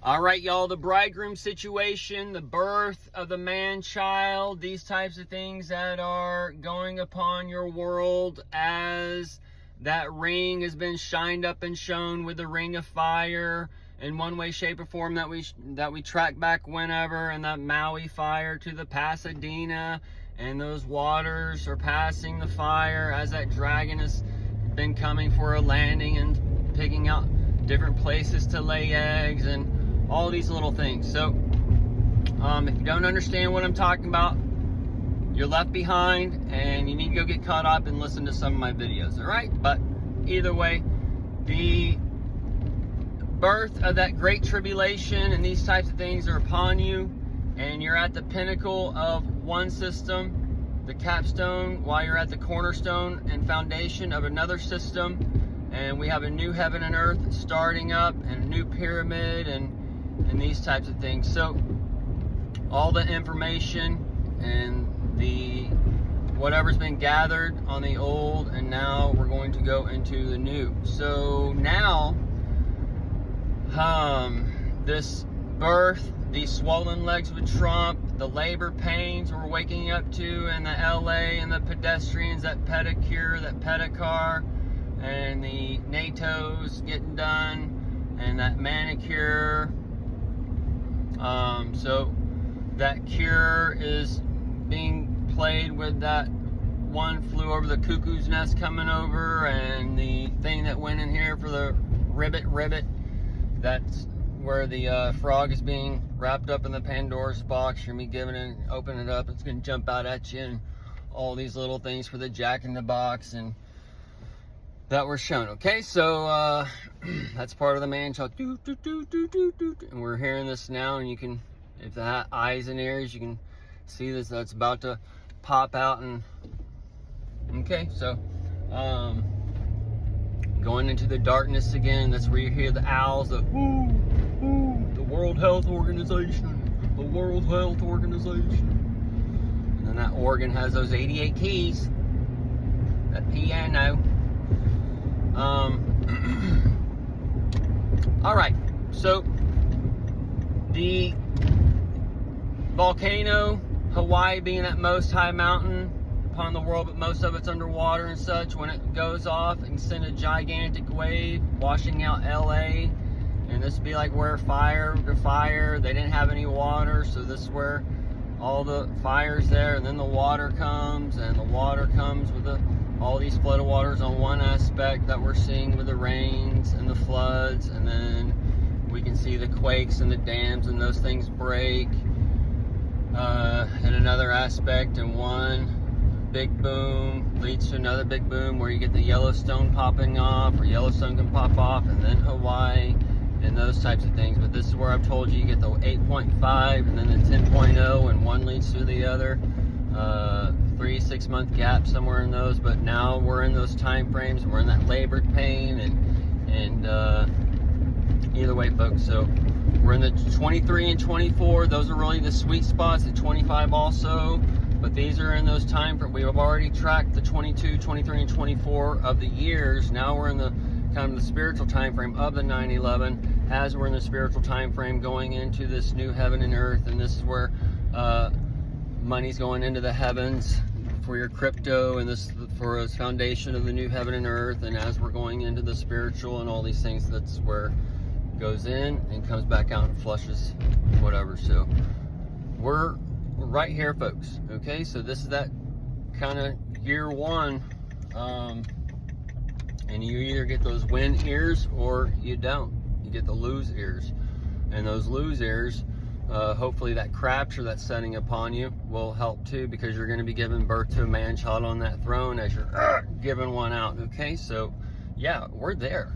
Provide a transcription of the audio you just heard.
All right, y'all, the bridegroom situation, the birth of the man-child, these types of things that are going upon your world as that ring has been shined up and shown with the ring of fire in one way, shape, or form that we track back whenever, and that Maui fire to the Pasadena, and those waters are passing the fire as that dragon has been coming for a landing and picking out different places to lay eggs and all these little things. So if you don't understand what I'm talking about, you're left behind and you need to go get caught up and listen to some of my videos. All right, but either way, the birth of that great tribulation and these types of things are upon you, and you're at the pinnacle of one system, the capstone, while you're at the cornerstone and foundation of another system. And we have a new heaven and earth starting up, and a new pyramid, and these types of things. So all the information and the whatever's been gathered on the old, and now we're going to go into the new. So now this birth, these swollen legs with Trump, the labor pains we're waking up to, and the LA, and the pedestrians, that pedicure, that pedicar, and the NATO's getting done, and that manicure. So that cure is being played with that one flew over the cuckoo's nest coming over, and the thing that went in here for the ribbit, that's where the frog is being wrapped up in the Pandora's box. You're gonna be giving it, open it up, it's gonna jump out at you, and all these little things for the Jack in the Box and that were shown. Okay, so that's part of the man-child. And we're hearing this now, and you can, if the eyes and ears, you can see this, that's about to pop out. And okay, so going into the darkness again, that's where you hear the owls, the the World Health Organization, the World Health Organization. And then that organ has those 88 keys, that piano. All right, so the volcano, Hawaii being that most high mountain upon the world, but most of it's underwater and such, when it goes off, it can send a gigantic wave washing out LA, and this would be like where fire, they didn't have any water, so this is where all the fire's there, and then the water comes, and the water comes with all these flooded waters on one aspect that we're seeing with the rains and the floods, and then we can see the quakes and the dams and those things break in another aspect, and one big boom leads to another big boom where you get the Yellowstone popping off, or Yellowstone can pop off, and then Hawaii and those types of things. But this is where I've told you get the 8.5 and then the 10.0, and one leads to the other. 3-6 month gap somewhere in those, but now we're in those time frames, we're in that labored pain, and either way, folks, so we're in the 23 and 24, those are really the sweet spots, the 25 also, but these are in those time frames. We have already tracked the 22, 23, and 24 of the years. Now we're in the kind of the spiritual time frame of the 9/11, as we're in the spiritual time frame going into this new heaven and earth, and this is where money's going into the heavens for your crypto, and this for its foundation of the new heaven and earth. And as we're going into the spiritual and all these things, that's where it goes in and comes back out and flushes whatever. So we're right here, folks. Okay, so this is that kind of year one, and you either get those win ears or you don't. You get the lose ears, and those lose ears, hopefully that rapture that's setting upon you will help too, because you're going to be giving birth to a man-child on that throne as you're giving one out. Okay, so yeah, we're there.